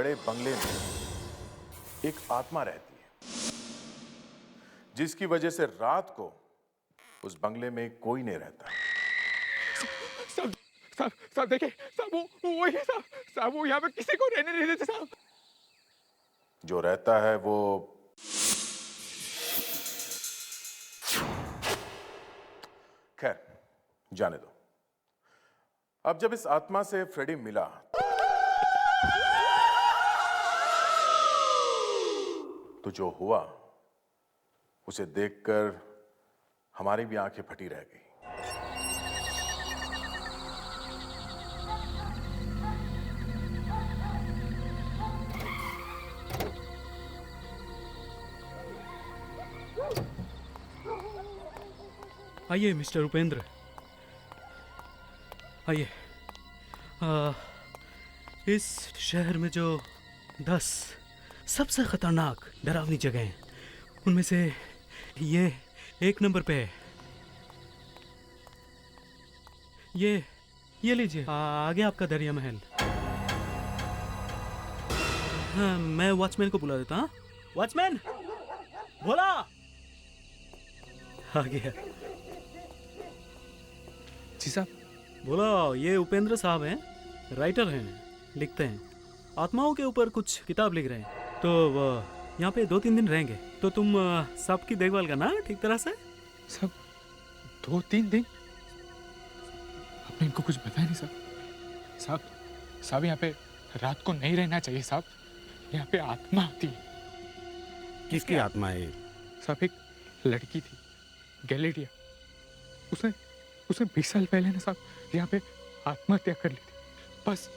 बड़े बंगले में एक आत्मा रहती है, जिसकी वजह से रात को उस बंगले में कोई नहीं रहता। साहब साहब साहब देखिए साहब, वो वही है साहब। साहब वो यहाँ पे किसी को रहने नहीं देते साहब। जो रहता है वो खैर जाने दो। अब जब इस आत्मा से फ्रेडी मिला तो जो हुआ उसे देखकर हमारी भी आंखें फटी रह गई। आइए मिस्टर उपेंद्र, आइए। इस शहर में जो 10 सबसे खतरनाक डरावनी जगह हैं, उनमें से ये 1 नंबर पे है। ये लीजिए, आगे आपका दरिया महल। हाँ, मैं वॉचमैन को बुला देता। हाँ वॉचमैन, बोला। आ गया। जी साहब। बोला, ये उपेंद्र साहब हैं, राइटर हैं, लिखते हैं, आत्माओं के ऊपर कुछ किताब लिख रहे हैं। तो यहाँ पे 2-3 दिन रहेंगे, तो तुम सबकी देखभाल करना ठीक तरह से। साहब 2-3 दिन? आपने इनको कुछ बताया नहीं साहब? साहब साहब यहाँ पे रात को नहीं रहना चाहिए साहब। यहाँ पे आत्मा आती है। किसकी आत्मा है? साहब एक लड़की थी, गैलेरिया। उसने 20 साल पहले ना साहब यहाँ पे आत्महत्या कर ली थी। बस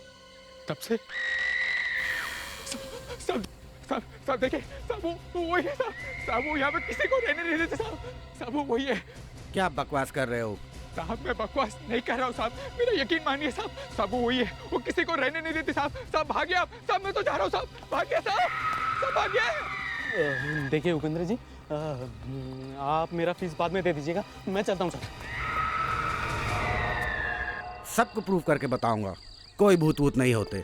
तब से साहब देखिए साहब, वो वही है साहब। साहब वो यहाँ पे किसी को रहने नहीं देते साहब। साहब वो वही है। क्या बकवास कर रहे हो? साहब मैं बकवास नहीं कर रहा हूँ साहब, मेरा यकीन मानिए साहब। साहब वो वही है, वो किसी को रहने नहीं देते साहब। साहब भागिए आप। साहब मैं तो जा रहा हूँ साहब, भागिए साहब, साहब भागिए। देखिए उपेंद्र जी, आप मेरा फीस बाद में दे दीजिएगा, मैं चलता हूँ सर। सबको प्रूव करके बताऊंगा, कोई भूत वूत नहीं होते।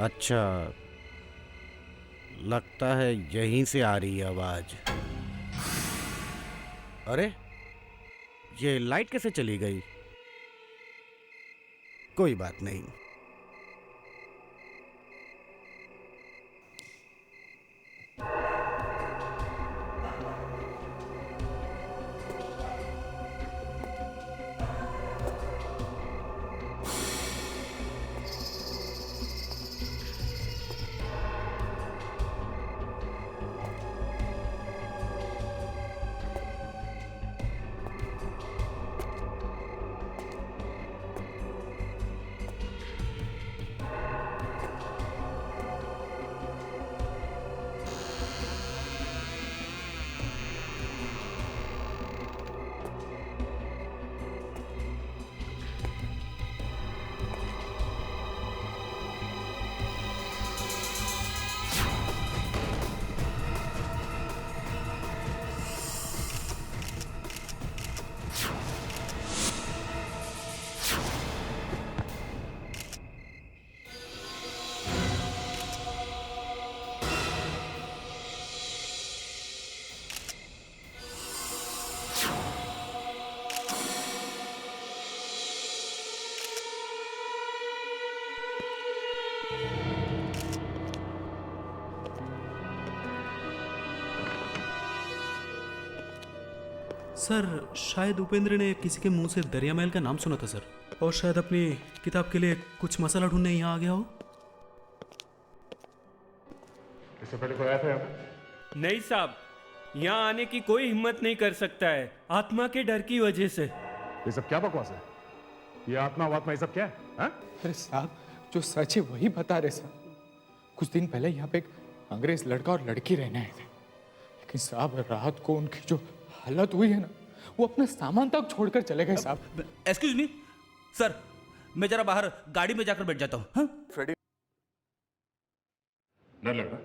अच्छा, लगता है यहीं से आ रही है आवाज। अरे ये लाइट कैसे चली गई? कोई बात नहीं। सर शायद उपेंद्र ने किसी के मुंह से दरिया महल का नाम सुना था सर, और शायद अपनी किताब के लिए कुछ मसाला ढूंढने यहाँ आ गया हो। इससे पहले कोई आया था यहाँ पे? नहीं साहब, यहाँ आने की कोई हिम्मत नहीं कर सकता है, आत्मा के डर की वजह से। ये सब क्या बकवास है? ये आत्मा वात्मा ये सब क्या है? हाँ? अरे साहब, जो सच है वही बता रहे साहब। कुछ दिन पहले यहाँ पे एक अंग्रेज लड़का और लड़की रहने आए थे, लेकिन साहब रात को उनकी जो हालत हुई है ना, वो अपना सामान तक छोड़कर चले गए साहब। एक्सक्यूज मी सर, मैं जरा बाहर गाड़ी में जाकर बैठ जाता हूँ। हाँ? फ्रेडी, डर लग रहा?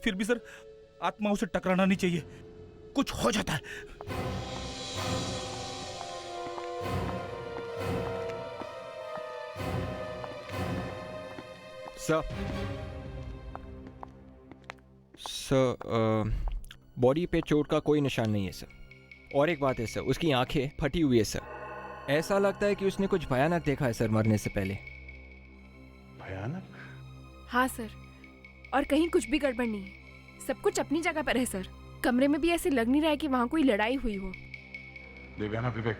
फिर भी सर, आत्माओं से टकराना नहीं चाहिए, कुछ हो जाता है। सर बॉडी पे चोट का कोई निशान नहीं है सर। और एक बात है सर, उसकी आंखें फटी हुई है सर। ऐसा लगता है कि उसने कुछ भयानक देखा है सर मरने से पहले। भयानक? हाँ सर, और कहीं कुछ भी गड़बड़ नहीं है, सब कुछ अपनी जगह पर है सर। कमरे में भी ऐसे लग नहीं रहा है कि वहाँ कोई लड़ाई हुई हो। देवयाना, विवेक,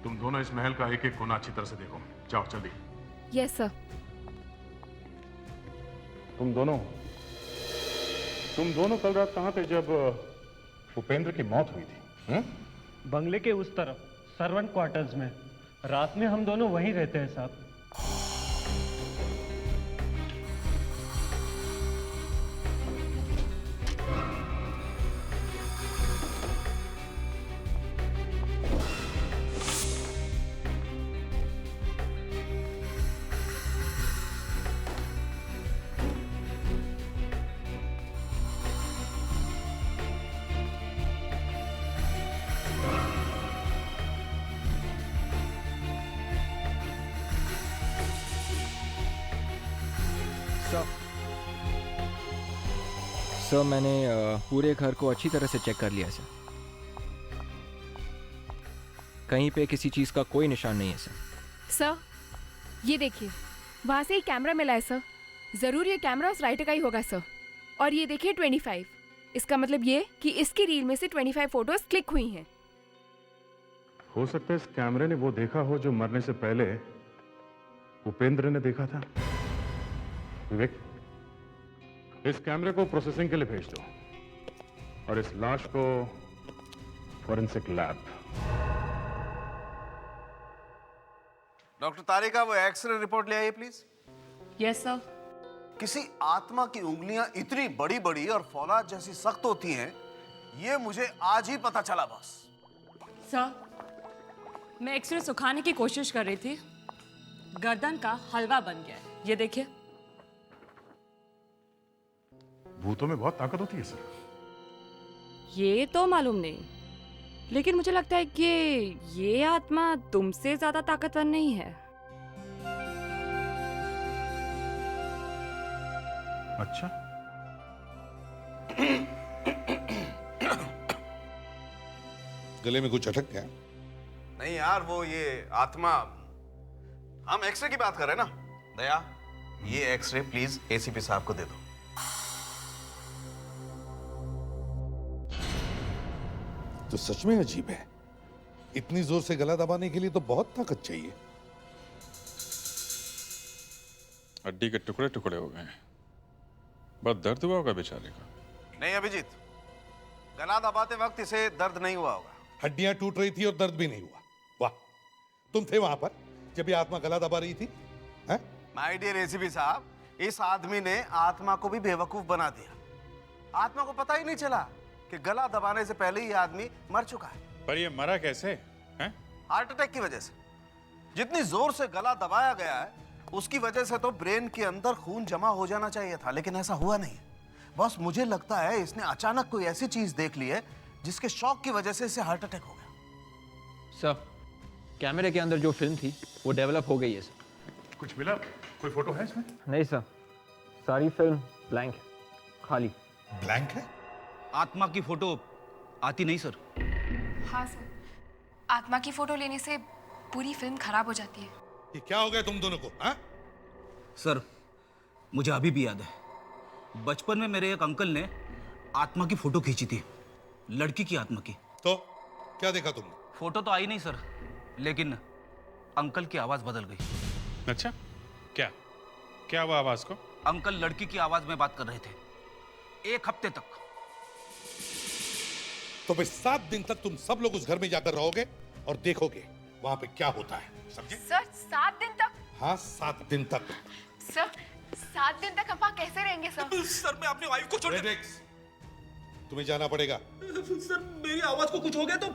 तुम दोनों इस महल का एक एक कोना अच्छी तरह से देखो। जाओ जल्दी। Yes sir. तुम दोनों कल रात कहाँ थे जब उपेंद्र की मौत हुई थी? बंगले के उस तरफ सर्वेंट क्वार्टर्स में। रात में हम दोनों वहीं रहते हैं साहब। सर मैंने पूरे घर को अच्छी तरह से चेक कर लिया सर। कहीं पे किसी चीज़ का कोई निशान नहीं है सर। सर ये देखिए, वहाँ से एक कैमरा मिला है सर। ज़रूर ये कैमरा उस राइटर का ही होगा सर। और ये देखिए 25, इसका मतलब ये कि इसकी रील में से 25 फोटोज क्लिक हुई हैं। हो सकता है इस कैमरे ने वो देखा हो जो मरने से पहले उपेंद्र ने देखा था। विवेक, इस कैमरे को प्रोसेसिंग के लिए भेज दो और इस लाश को फॉरेंसिक लैब। डॉक्टर तारिका, वो एक्सरे रिपोर्ट ले आइए प्लीज। Yes sir. किसी आत्मा की उंगलियां इतनी बड़ी बड़ी और फौलाद जैसी सख्त होती हैं, ये मुझे आज ही पता चला बॉस। सर, मैं एक्सरे सुखाने की कोशिश कर रही थी, गर्दन का हलवा बन गया है, ये देखिए। भूतों में बहुत ताकत होती है सर। ये तो मालूम नहीं, लेकिन मुझे लगता है कि ये आत्मा तुमसे ज्यादा ताकतवर नहीं है। अच्छा, गले में कुछ अटक गया? नहीं यार, वो ये आत्मा, हम एक्सरे की बात कर रहे हैं ना। दया, ये एक्सरे प्लीज एसीपी साहब को दे दो। तो सच में अजीब है, इतनी जोर से गला दबाने के लिए तो बहुत ताकत चाहिए। हड्डी के टुकड़े टुकड़े हो गए हैं, बहुत दर्द हुआ होगा बेचारे का। नहीं अभिजीत, गला दबाते वक्त इसे दर्द नहीं हुआ होगा। हड्डियां टूट रही थी और दर्द भी नहीं हुआ। वाह, तुम थे वहां पर जब ये आत्मा गला दबा रही थी? हैं? माय डियर एसीपी साहब, इस आदमी ने आत्मा को भी बेवकूफ बना दिया। आत्मा को पता ही नहीं चला कि गला दबाने से पहले ही आदमी मर चुका है। पर ये मरा कैसे हैं? हार्ट अटैक की वजह से। जितनी जोर से गला दबाया गया है, उसकी वजह से तो ब्रेन के अंदर खून जमा हो जाना चाहिए था, लेकिन ऐसा हुआ नहीं। बस मुझे लगता है इसने अचानक कोई ऐसी चीज देख ली है जिसके शॉक की वजह से इसे हार्ट अटैक हो गया। सर, कैमरे के अंदर जो फिल्म थी वो डेवलप हो गई है सर। कुछ मिला? कोई फोटो है इसमें? नहीं सर, सारी फिल्म ब्लैंक है, खाली। ब्लैंक है? आत्मा की फोटो आती नहीं सर। हाँ सर, आत्मा की फोटो लेने से पूरी फिल्म खराब हो जाती है। ये क्या हो गया तुम दोनों को? हाँ? सर, मुझे अभी भी याद है, बचपन में मेरे एक अंकल ने आत्मा की फोटो खींची थी, लड़की की आत्मा की। तो क्या देखा तुमने? फोटो तो आई नहीं सर, लेकिन अंकल की आवाज बदल गई। अच्छा, क्या क्या हुआ आवाज को? अंकल लड़की की आवाज में बात कर रहे थे 1 हफ्ते तक। तो फिर 7 दिन तक तुम सब लोग उस घर में जाकर रहोगे और देखोगे वहां पे क्या होता है, समझे? सर 7 दिन तक? हाँ, 7 दिन तक। सर 7 दिन तक हम वहाँ कैसे रहेंगे सर? सर मैं अपनी वाइफ को छोड़ फेडेक्स, तुम्हें जाना पड़ेगा। सर मेरी आवाज को कुछ हो गया तो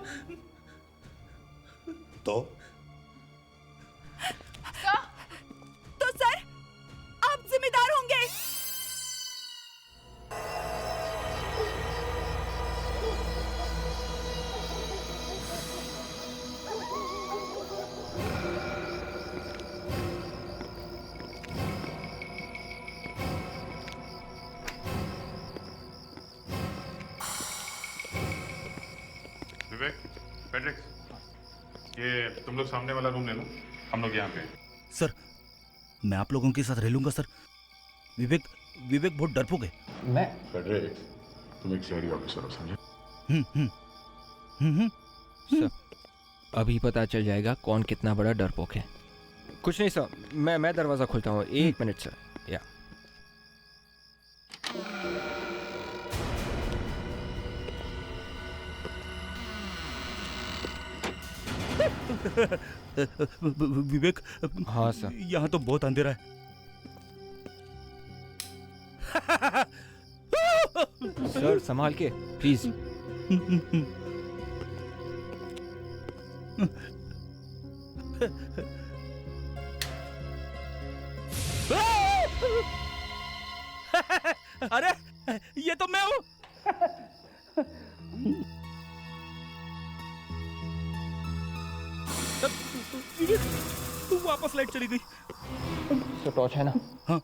सर आप जिम्मेदार होंगे। विवेक, फेड्रिक्स, ये तुम लोग सामने वाला रूम ले लो, हम लोग यहाँ पे हैं। सर मैं आप लोगों के साथ रह लूंगा सर। विवेक बहुत डरपोक है। मैं फेड्रिक्स, तुम एक सीआईडी ऑफिसर हो, समझे? सर, अभी पता चल जाएगा कौन कितना बड़ा डरपोक है। कुछ नहीं सर, मैं दरवाज़ा खोलता हूँ, 1 मिनट सर। या विवेक। हाँ सर। यहाँ तो बहुत अंधेरा है। सर संभाल के प्लीज। अरे ये तो मैं हूँ। वापस लाइट चली गई। तो टॉर्च है ना? हाँ।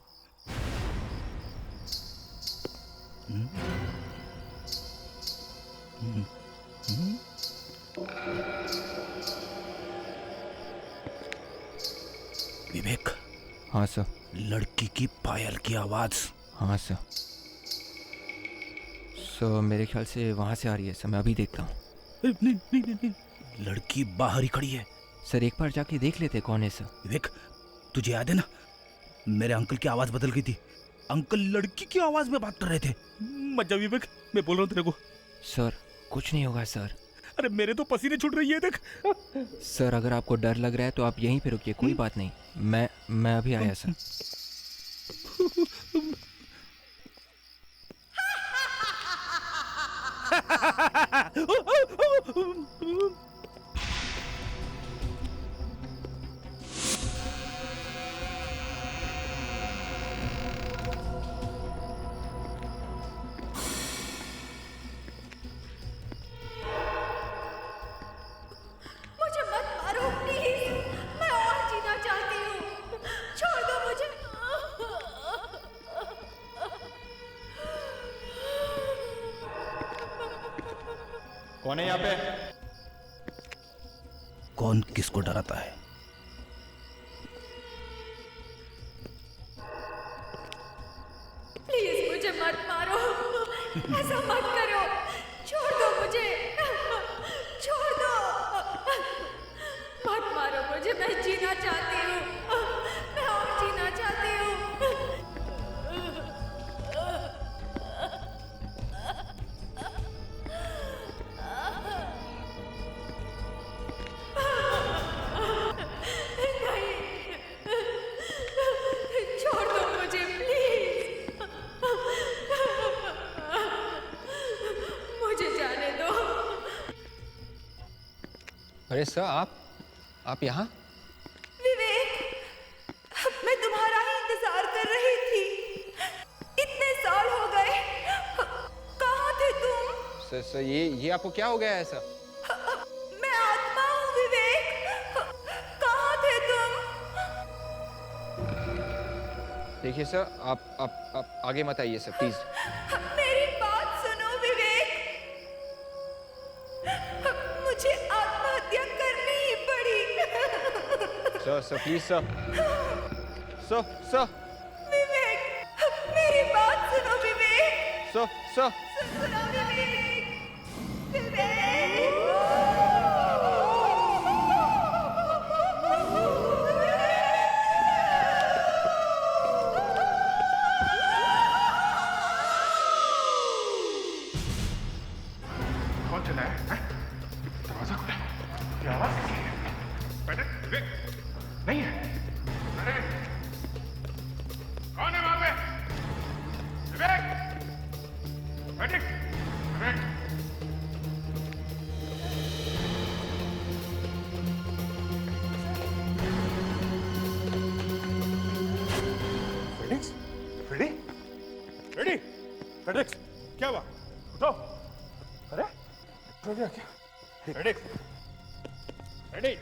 विवेक। हाँ सर। लड़की की पायल की आवाज। हाँ सर। सर मेरे ख्याल से वहाँ से आ रही है सर, मैं अभी देखता हूँ। नहीं, लड़की बाहर ही खड़ी है। सर एक बार जाके देख लेते कौन है सर। विवेक तुझे याद है ना, मेरे अंकल की आवाज बदल गई थी। अंकल लड़की की आवाज में बात कर रहे थे। मत जा विवेक, मैं बोल रहा हूँ तेरे को। सर कुछ नहीं होगा सर। अरे मेरे तो पसीने छूट रही है, देख। सर अगर आपको डर लग रहा है तो आप यहीं पे रुकिए, कोई बात नहीं, मैं अभी आया सर। मुझे मत मारो प्लीज, मैं और जीना चाहती हूँ, छोड़ दो मुझे। कौन है यहाँ पे? कौन किसको डराता है? प्लीज मुझे मत मारो, ऐसा मत करो, छोड़ दो मुझे, छोड़ दो, मत मारो मुझे, मैं जीना चाहती हूँ, मैं और जीना चाहती हूँ। नहीं, छोड़ दो मुझे प्लीज, मुझे जाने दो। अरे सर आप यहाँ? विवेक, मैं तुम्हारा ही इंतजार कर रही थी, इतने साल हो गए, कहाँ थे तुम? सर ये आपको क्या हो गया है सर? मैं आत्मा हूँ विवेक, कहाँ थे तुम? देखिए सर आप आगे मत आइए सर प्लीज। मेरी बात सुनो विवेक, मुझे आत्महत्या करनी ही पड़ी। सर प्लीज सर सर विवेक, मेरी बात सुनो विवेक। सर सुनो विवेक, विवेक। कौन चला है? दरवाजा खुला है। क्या आवाज कैसी है? बेटे, विवेक, नहीं है। अरे, कौन है वहां पे? विवेक, बेटे, विवेक। फेडिक्स, फ्रेडी, फेडिक्स, क्या हुआ? उठो। अरे, हो गया क्या? फेडिक्स, फ्रेडी,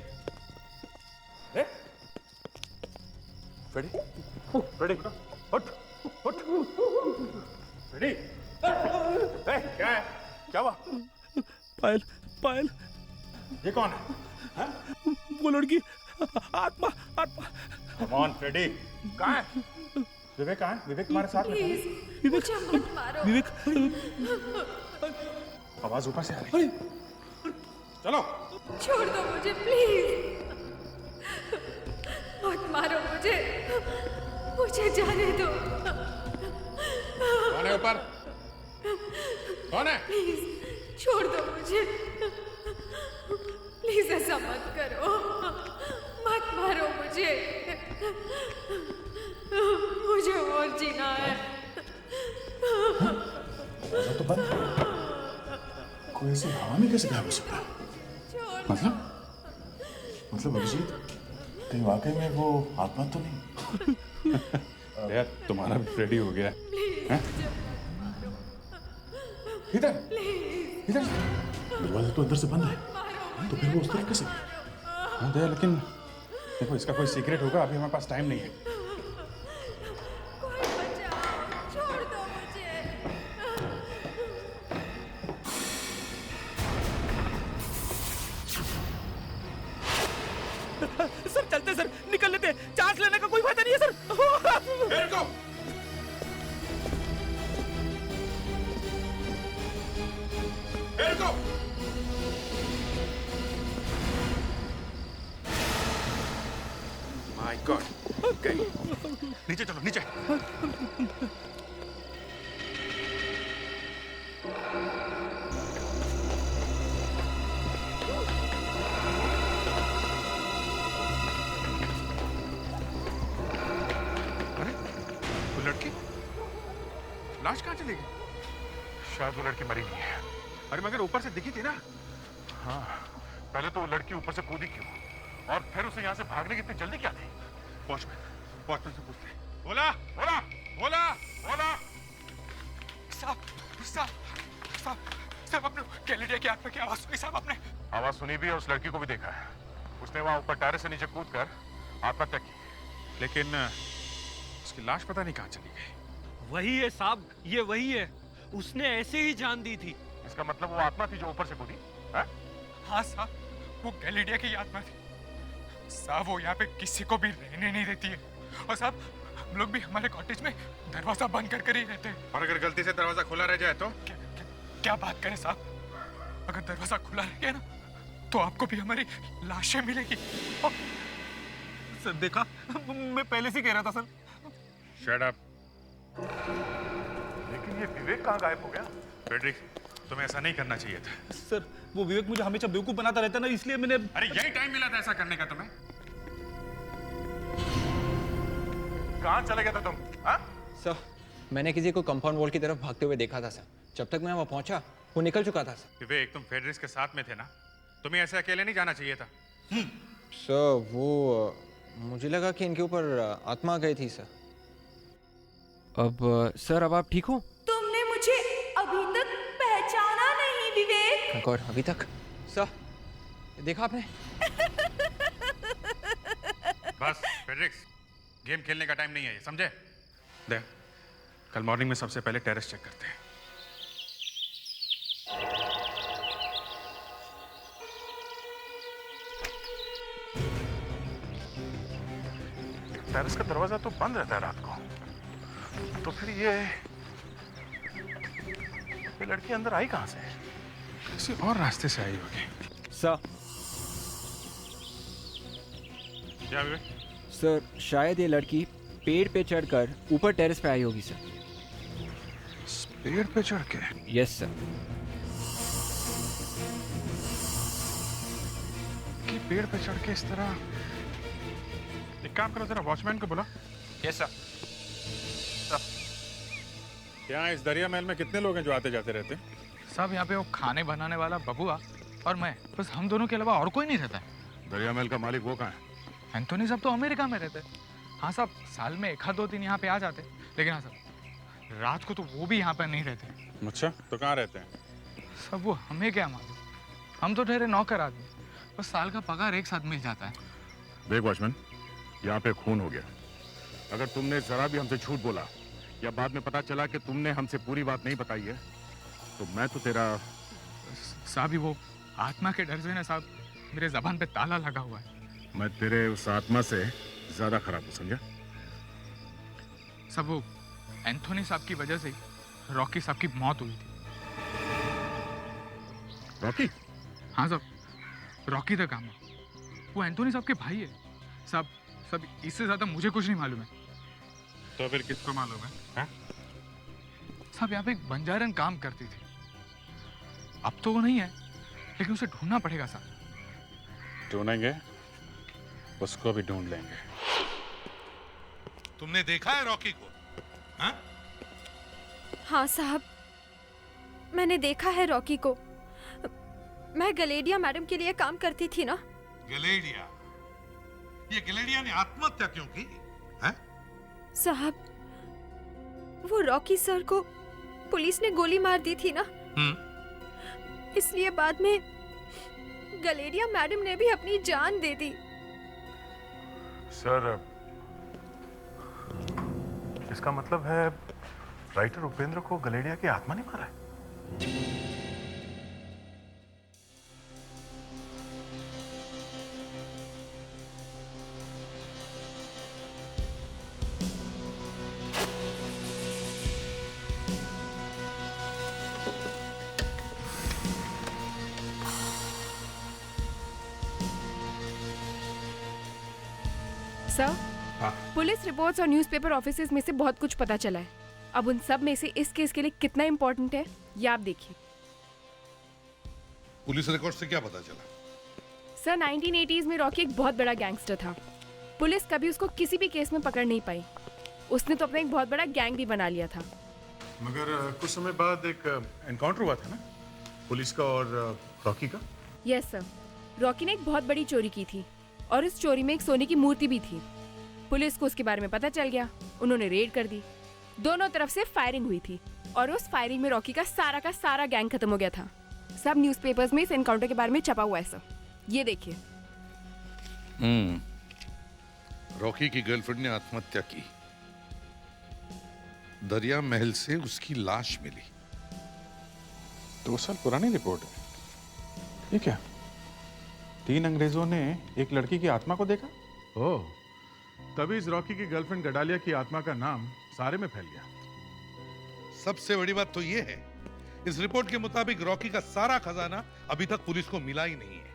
अरे, फ्रेडी, फ्रेडी, उठ, उठ, फ्रेडी, क्या है? क्या हुआ? पायल पायल ये कौन है? हाँ? वो लड़की आत्मा आत्मा Come on, फ्रेडी, कहाँ है? विवेक कहाँ है? विवेक तुम्हारे साथ में प्लीज, विवेक मुझे मत मारो। विवेक आवाज ऊपर से आ रही है। चलो। छोड़ दो मुझे प्लीज, मत मारो मुझे, मुझे जाने दो। कौन है ऊपर? कौन है? प्लीज छोड़ दो मुझे, प्लीज ऐसा मत करो, मत मारो मुझे, मुझे और जीना है। दरवाजा तो बंद है। कोई ऐसी हवा में कैसे गायब हो सकता है? मतलब अभिजीत, कहीं वाकई में वो आत्मा तो नहीं? यार तुम्हारा भी फ्रेडी हो गया है? इधर इधर, दरवाजा तो अंदर से बंद है, तो फिर वो उस तरफ कैसे? हाँ दया, लेकिन देखो इसका कोई सीक्रेट होगा, अभी हमारे पास टाइम नहीं है। कोई बचाओ, छोड़ दो मुझे। सर चलते सर, निकल लेते, चांस लेने का कोई फायदा नहीं है सर। रुको। रुको। माय गॉड, नीचे चलो, नीचे। अरे, वो लड़की लाश कहाँ चली गई? शायद वो लड़की मरी नहीं है। अरे मगर ऊपर से दिखी थी ना। हाँ, पहले तो वो लड़की ऊपर से कूदी क्यों, और फिर उसे यहाँ से भागने की इतनी जल्दी क्या थी? वॉचमैन से पूछते हैं। बोला बोला बोला बोला। साहब आपने कैलेडिया की आत्मा की आवाज सुनी? साहब आपने आवाज सुनी भी और उस लड़की को भी देखा है। उसने वहां ऊपर टायर से नीचे कूद कर आत्महत्या की, लेकिन उसकी लाश पता नहीं कहाँ चली गई। वही है साहब, ये वही है, उसने ऐसे ही जान दी थी। इसका मतलब वो आत्मा थी जो ऊपर से कूदी है? हाँ साहब, वो कैलेडिया की आत्मा थी साहब। वो यहाँ पे किसी को भी रहने नहीं देती है, और साहब हम लोग भी हमारे कॉटेज में दरवाजा बंद कर ही रहते हैं। और अगर गलती से दरवाजा खुला रह जाए तो? क्या बात करें साहब, अगर दरवाजा खुला रह गया ना तो आपको भी हमारी लाशें मिलेगी। सर देखा, मैं पहले से कह रहा था सर। Shut up. लेकिन ये विवेक कहाँ गायब हो गया? फ्रेडरिक, तुम्हें ऐसा नहीं करना चाहिए था। सर वो विवेक मुझे हमेशा बेवकूफ बनाता रहता ना, इसलिए मैंने। अरे यही टाइम मिला था ऐसा करने का तुम्हें। कहाँ चले गए थे तुम? हाँ? सर मैंने किसी को कंपाउंड वॉल की तरफ भागते हुए देखा था सर। जब तक मैं वहाँ पहुंचा वो निकल चुका था सर। विवेक, तुम फेडरिस के साथ में थे ना, तुम्हें ऐसे अकेले नहीं जाना चाहिए था। सर वो मुझे लगा कि इनके ऊपर आत्मा गई थी सर। अब सर अब आप ठीक हो? तुमने मुझे अभी तक पहचाना नहीं विवेक। गॉड, अभी तक? सर देखा आपने? बस फेडरिक्स, गेम खेलने का टाइम नहीं है ये, समझे? देख, कल मॉर्निंग में सबसे पहले टेरेस चेक करते हैं। टेरेस का दरवाजा तो बंद रहता है रात को, तो फिर ये लड़की अंदर आई कहां से? किसी और रास्ते से आई होगी। सर क्या विवेक? सर शायद ये लड़की पेड़ पे चढ़कर ऊपर टेरेस पे आई होगी सर। पेड़ पे चढ़ के? Yes sir. कि पेड़ पे चढ़ के इस तरह? एक काम करो, जरा वॉचमैन को बुला। Yes sir. यहाँ इस दरिया महल में कितने लोग हैं जो आते जाते रहते हैं? सब यहाँ पे वो खाने बनाने वाला बबुआ और मैं, बस हम दोनों के अलावा और कोई नहीं रहता है। दरिया महल का मालिक वो कहाँ है? एंथोनी साहब तो अमेरिका में रहते हैं। हाँ साहब, साल में 1-2 दिन यहाँ पे आ जाते, लेकिन हाँ साहब रात को तो वो भी यहाँ पर नहीं रहते। अच्छा, तो कहाँ रहते हैं? सब वो हमें क्या मालूम, हम तो ठहरे नौकर आदमी, बस साल का पगार एक साथ मिल जाता है। देख वॉचमैन, यहाँ पे खून हो गया। अगर तुमने जरा भी हमसे झूठ बोला या बाद में पता चला कि तुमने हमसे पूरी बात नहीं बताई है, तो मैं तो तेरा... साहब वो आत्मा के डर से ना साहब, मेरे जबान पे ताला लगा हुआ है। मैं तेरे उस आत्मा से ज्यादा खराब हूँ, समझा? सब वो एंथोनी साहब की वजह से रॉकी साहब की मौत हुई थी। रॉकी? हाँ साहब, रॉकी द गामा, वो एंथोनी साहब के भाई है साहब। सब इससे ज्यादा मुझे कुछ नहीं मालूम है। तो फिर किसको मालूम है? साहब यहाँ पे एक बंजारन काम करती थी, अब तो वो नहीं है, लेकिन उसे ढूंढना पड़ेगा साहब। ढूंढेंगे, उसको भी ढूंढ लेंगे। तुमने देखा है रॉकी को? हाँ? हाँ साहब, मैंने देखा है रॉकी को। मैं गलेडिया मैडम के लिए काम करती थी ना। गलेडिया? ये गलेडिया ने आत्महत्या क्यों की? हैं? साहब, वो रॉकी सर को पुलिस ने गोली मार दी थी ना, इसलिए बाद में गलेडिया मैडम ने भी अपनी जान दे दी। सर, इसका मतलब है राइटर उपेंद्र को गलेडिया की आत्मा ने मारा है? सर, पुलिस रिपोर्ट्स और न्यूज़पेपर ऑफिसेज में से बहुत कुछ पता चला है। अब उन सब में से इस केस के लिए कितना इम्पोर्टेंट है ये आप देखिए। पुलिस रिकॉर्ड से क्या पता चला? सर, 1980s में रॉकी एक बहुत बड़ा गैंगस्टर था। पुलिस कभी उसको किसी भी केस में पकड़ नहीं पाई। उसने तो अपना एक बहुत बड़ा गैंग भी बना लिया था। मगर कुछ समय बाद एक एनकाउंटर हुआ था ना, पुलिस का और रॉकी का? यस सर, रॉकी ने एक बहुत बड़ी चोरी की थी और इस चोरी में एक सोने की मूर्ति भी थी। पुलिस को उसके बारे में पता चल गया, उन्होंने रेड कर दी। दोनों तरफ से फायरिंग हुई थी और उस फायरिंग में रॉकी का सारा गैंग खत्म हो गया था। सब न्यूज़पेपर्स में इस एनकाउंटर के बारे में छपा हुआ है सर, ये देखिए। रॉकी की गर्लफ्रेंड ने आत्महत्या की, दरिया महल से उसकी लाश मिली। 2 साल पुरानी रिपोर्ट है ये क्या? 3 अंग्रेजों ने एक लड़की की आत्मा को देखा। ओह, तभी इस रॉकी की गर्लफ्रेंड गडालिया की आत्मा का नाम सारे में फैल गया। सबसे बड़ी बात तो ये है, इस रिपोर्ट के मुताबिक रॉकी का सारा खजाना अभी तक पुलिस को मिला ही नहीं है।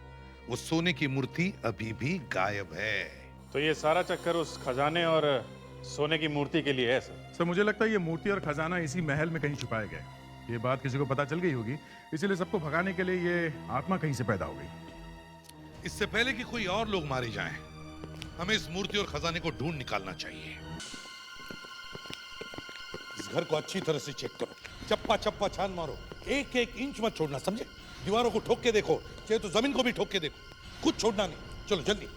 वो सोने की मूर्ति अभी भी गायब है। तो ये सारा चक्कर उस खजाने और सोने की मूर्ति के लिए है सर, मुझे लगता है ये मूर्ति और खजाना इसी महल में कहीं छुपाए गए। ये बात किसी को पता चल गई होगी, इसीलिए सबको भगाने के लिए ये आत्मा कहीं से पैदा हो गई। इससे पहले कि कोई और लोग मारे जाएं, हमें इस मूर्ति और खजाने को ढूंढ निकालना चाहिए। इस घर को अच्छी तरह से चेक करो, चप्पा चप्पा छान मारो, एक एक इंच मत छोड़ना, समझे? दीवारों को ठोक के देखो, चाहे तो जमीन को भी ठोक के देखो, कुछ छोड़ना नहीं। चलो जल्दी।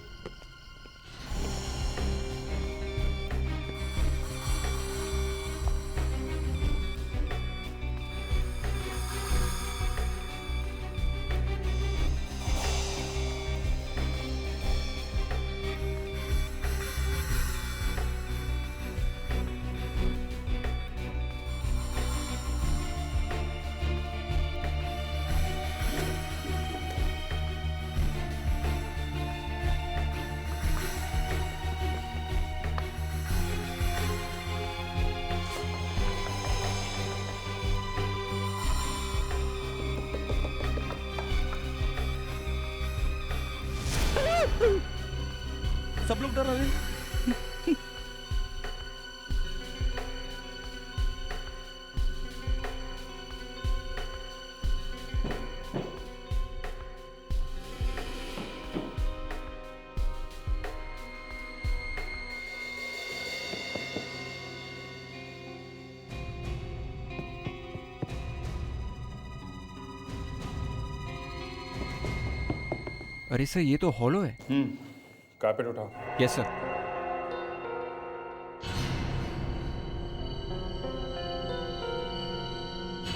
सब लोग डर रहे हैं। अरे सर ये तो हॉलो है। कारपेट उठाओ। Yes sir.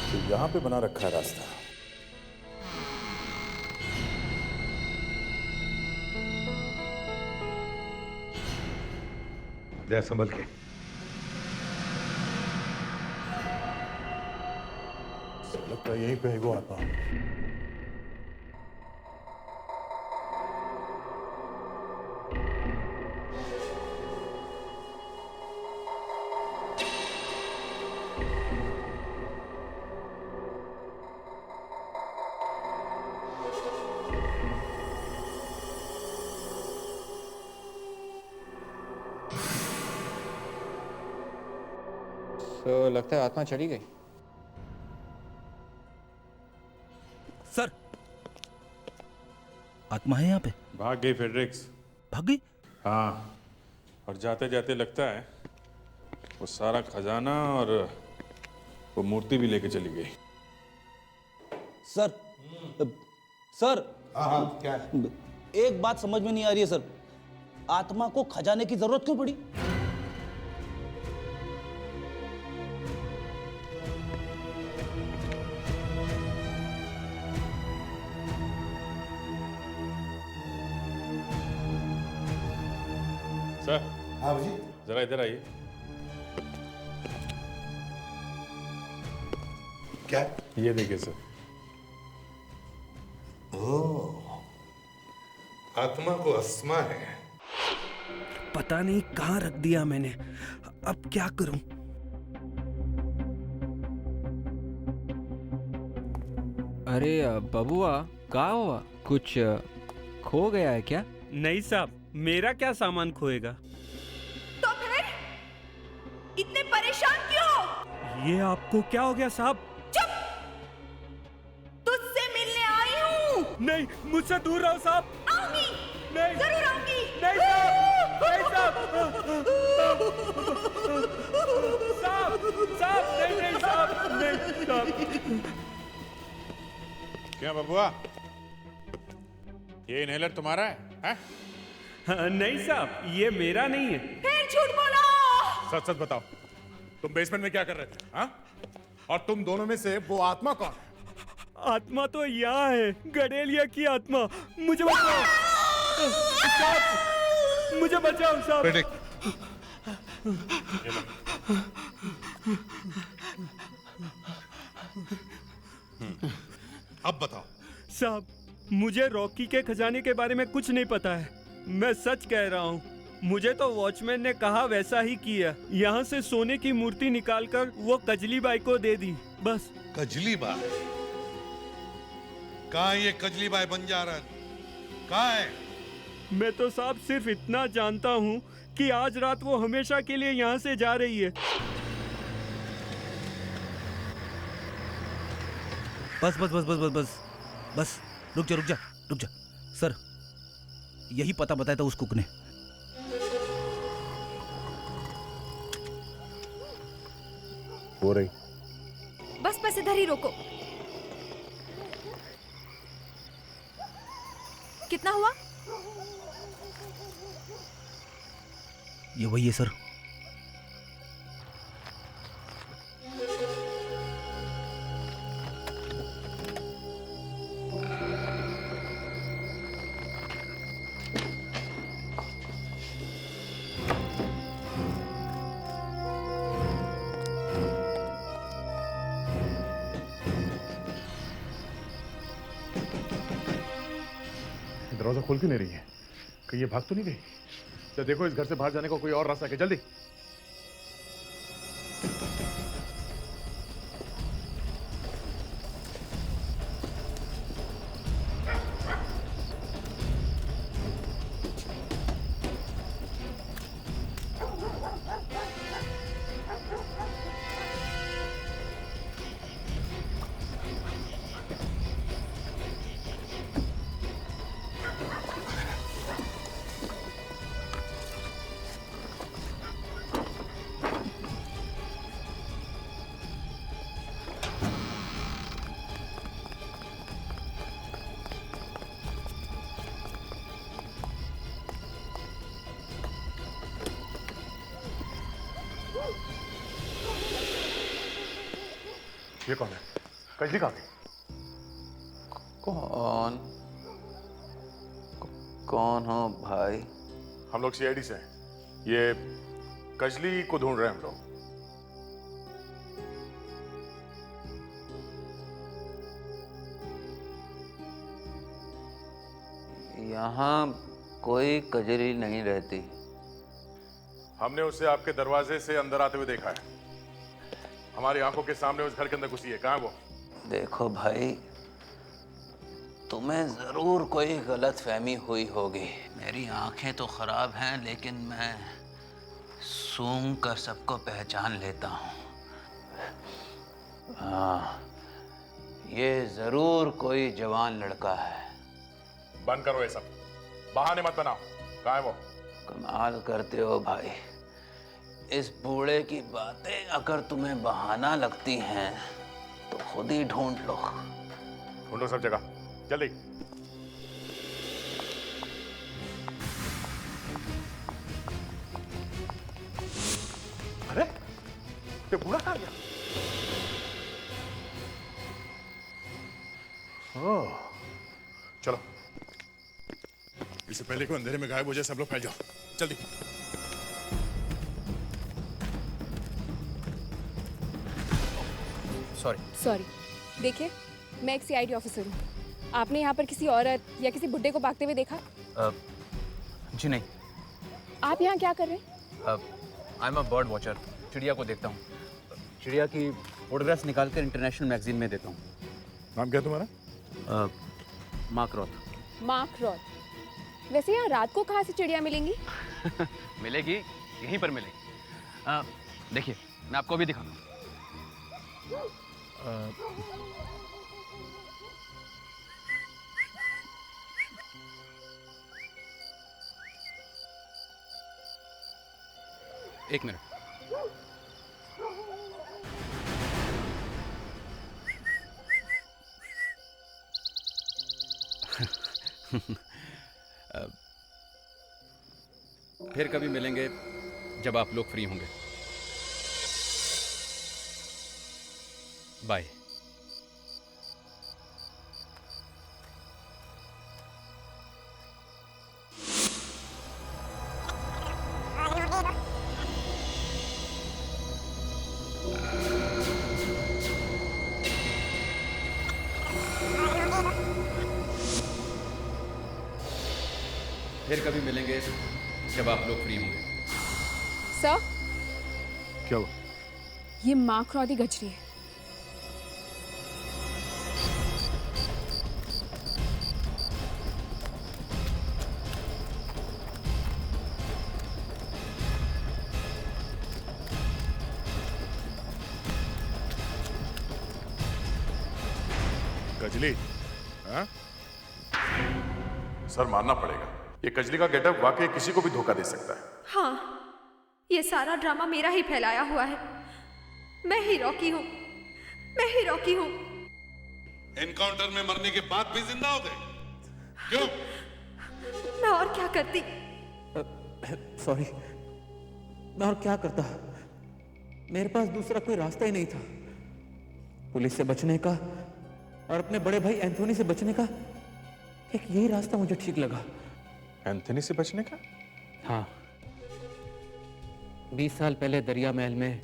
तो यहाँ पे बना रखा है रास्ता। दे संभल के। लगता है यहीं पे है वो आत्मा। तो लगता है आत्मा चली गई। सर, आत्मा है यहाँ पे? भाग गई फेड्रिक्स। भाग गई? हाँ, और जाते जाते लगता है वो सारा खजाना और वो मूर्ति भी लेके चली गई। Sir, sir. हाँ, क्या है? एक बात समझ में नहीं आ रही है सर, आत्मा को खजाने की जरूरत क्यों पड़ी? सर। हाँ जी। जरा इधर आइए। क्या? ये देखिए सर। ओह, आत्मा को अस्थमा है। पता नहीं कहाँ रख दिया मैंने, अब क्या करूं? अरे बबुआ कहाँ हुआ? कुछ खो गया है क्या? नहीं साहब, मेरा क्या सामान खोएगा? तो फिर इतने परेशान क्यों? ये आपको क्या हो गया साहब? चुप! तुझसे मिलने आई हूँ। नहीं, मुझसे दूर रहो साहब। आऊंगी। नहीं, जरूर आऊंगी। नहीं साहब, नहीं साहब, साहब, साहब, नहीं, नहीं साहब, नहीं साहब। क्या बबुआ, ये इनहेलर तुम्हारा है? हैं? नहीं साहब, ये मेरा नहीं है। फिर झूठ बोला। सच सच बताओ, तुम बेसमेंट में क्या कर रहे थे? हाँ? और तुम दोनों में से वो आत्मा कौन है? आत्मा तो यहाँ है, गडेलिया की आत्मा। मुझे बचाओ साहब, मुझे बचाओ साहब। अब बताओ साहब, मुझे रॉकी के खजाने के बारे में कुछ नहीं पता है। मैं सच कह रहा हूँ, मुझे तो वॉचमैन ने कहा वैसा ही किया। यहाँ से सोने की मूर्ति निकालकर वो कजली बाई को दे दी, बस। कजली बाई? कहाँ ये कजली बाई बंजारन? कहाँ है? मैं तो साहब सिर्फ इतना जानता हूँ कि आज रात वो हमेशा के लिए यहाँ से जा रही है। बस बस बस बस बस बस बस, रुक जा रुक जा रुक जा। सर, यही पता बताया था उस कुक ने। हो रही। बस बस इधर ही रोको। कितना हुआ? ये वही है सर। दरवाजा खोल क्यों नहीं रही है? कहीं ये भाग तो नहीं गई? तो देखो इस घर से बाहर जाने का कोई और रास्ता है, जल्दी। ये कौन है? कजली कहाँ गई? कौन हो भाई? हम लोग सीआईडी से हैं। ये कजली को ढूंढ रहे हैं हम लोग। यहाँ कोई कजली नहीं रहती। हमने उसे आपके दरवाजे से अंदर आते हुए देखा है। हमारी आंखों के सामने उस घर के अंदर घुसी है। कहाँ है वो? देखो भाई, तुम्हें जरूर कोई गलत फहमी हुई होगी। मेरी आंखें तो खराब हैं, लेकिन मैं सूंघ कर सबको पहचान लेता हूँ। हाँ, ये जरूर कोई जवान लड़का है। बंद करो ये सब, बहाने मत बनाओ। कहाँ है वो? कमाल करते हो भाई। इस बूढ़े की बातें अगर तुम्हें बहाना लगती हैं तो खुद ही ढूंढ लो। ढूंढो सब जगह, जल्दी। अरे ये बूढ़ा कहाँ गया? ओह, चलो, इससे पहले कोई अंधेरे में गायब हो जाए सब लोग फैल जाओ, जल्दी। सॉरी। देखिए, मैं एक सीआईडी ऑफिसर हूँ। आपने यहाँ पर किसी औरत या किसी बुड्ढे को भागते हुए देखा? जी नहीं। आप यहाँ क्या कर रहे हैं? I am a bird watcher. चिड़िया को देखता हूँ। चिड़िया की फोटोग्राफ्स निकाल कर इंटरनेशनल मैगजीन में देता हूँ। नाम क्या तुम्हारा? मार्क रॉथ। मार्क रॉथ। वैसे यहाँ रात को कहाँ से चिड़िया मिलेंगी? मिलेगी, यहीं पर मिलेगी। देखिए, मैं आपको अभी दिखाता हूँ। एक मिनट। फिर कभी मिलेंगे जब आप लोग फ्री होंगे। बाय। फिर कभी मिलेंगे जब आप लोग फ्री होंगे। सर, क्या हुआ? ये मार्क रॉथ की गजरी है। कजली? हाँ? सर, मानना पड़ेगा, ये कजली का गेटअप वाकई किसी को भी धोखा दे सकता है। हाँ, ये सारा ड्रामा मेरा ही फैलाया हुआ है। मैं ही रॉकी हूँ। मैं ही रॉकी हूँ। एनकाउंटर में मरने के बाद भी जिंदा हो गए? क्यों? मैं और क्या करती? सॉरी, मैं और क्या करता? मेरे पास दूसरा कोई रास्ता ही नहीं था। पुलिस से बचने का और अपने बड़े भाई एंथोनी से बचने का एक यही रास्ता मुझे ठीक लगा। एंथोनी से बचने का? हाँ, 20 साल पहले दरिया महल में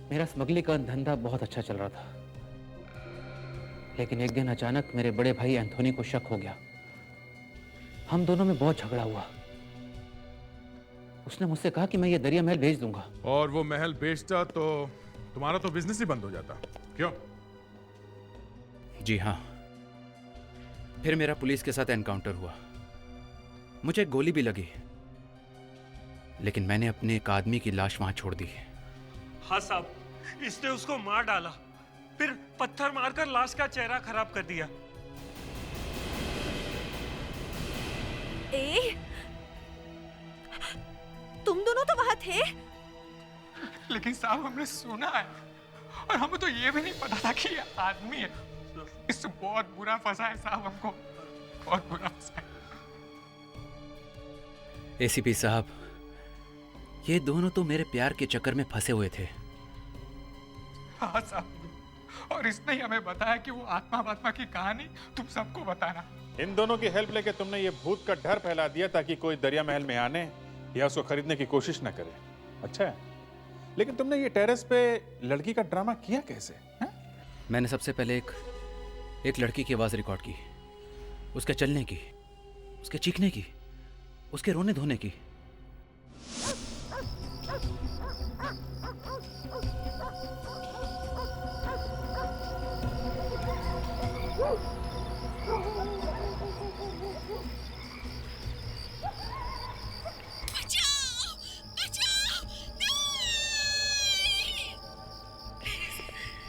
मेरा स्मगलिंग का धंधा बहुत अच्छा चल रहा था। लेकिन एक दिन अचानक मेरे बड़े भाई एंथोनी को शक हो गया। हम दोनों में बहुत झगड़ा हुआ। उसने मुझसे कहा कि मैं ये दरिया महल बेच दूंगा। और वो महल बेचता तो तुम्हारा तो बिजनेस ही बंद हो जाता। क्यों? जी हाँ। फिर मेरा पुलिस के साथ एनकाउंटर हुआ। मुझे गोली भी लगी, लेकिन मैंने अपने एक आदमी की लाश वहां छोड़ दी। हाँ साहब, इसने उसको मार डाला, फिर पत्थर मारकर लाश का चेहरा खराब कर दिया। तुम दोनों तो वहां थे? लेकिन साहब, हमने सुना है और हमें तो ये भी नहीं पता था कि ये आदमी है। इससे बहुत बुरा फंसा है साहब, हमको बहुत बुरा फंसा है। एसीपी साहब, ये दोनों तो मेरे प्यार के चक्कर में फंसे हुए थे। हाँ साहब, और इसने ही हमें बताया कि वो आत्मा की कहानी तुम सबको बताना। इन दोनों की हेल्प लेके तुमने ये भूत का डर फैला दिया ताकि कोई दरिया महल में आने या उसको खरीदने की कोशिश न करे। अच्छा है, लेकिन तुमने ये टेरेस पे लड़की का ड्रामा किया कैसे? मैंने सबसे पहले एक लड़की की आवाज रिकॉर्ड की, उसके चलने की, उसके चीखने की, उसके रोने धोने की।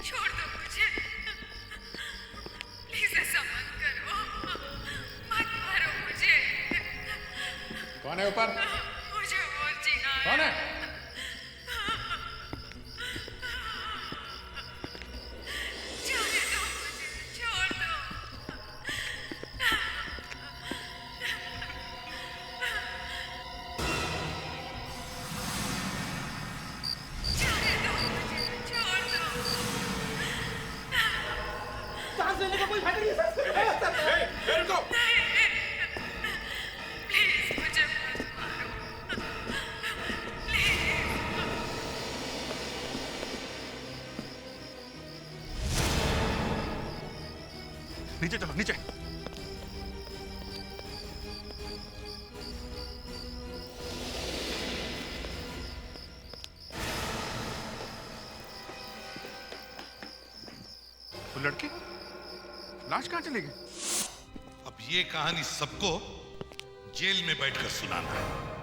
छोड़ दो मुझे, प्लीज ऐसा मत करो, मत मारो मुझे। कौन है ऊपर? मुझे और जीना है। कौन है? जाने दो मुझे, छोड़ दो। जाने दो मुझे, छोड़ दो। सांस लेने का कोई फायदा नहीं है सर। रुको। प्लीज मुझे मत मारो, प्लीज। नीचे चलो, नीचे। वो लड़की लाश कहां चली गई? अब ये कहानी सबको जेल में बैठकर सुनाना है।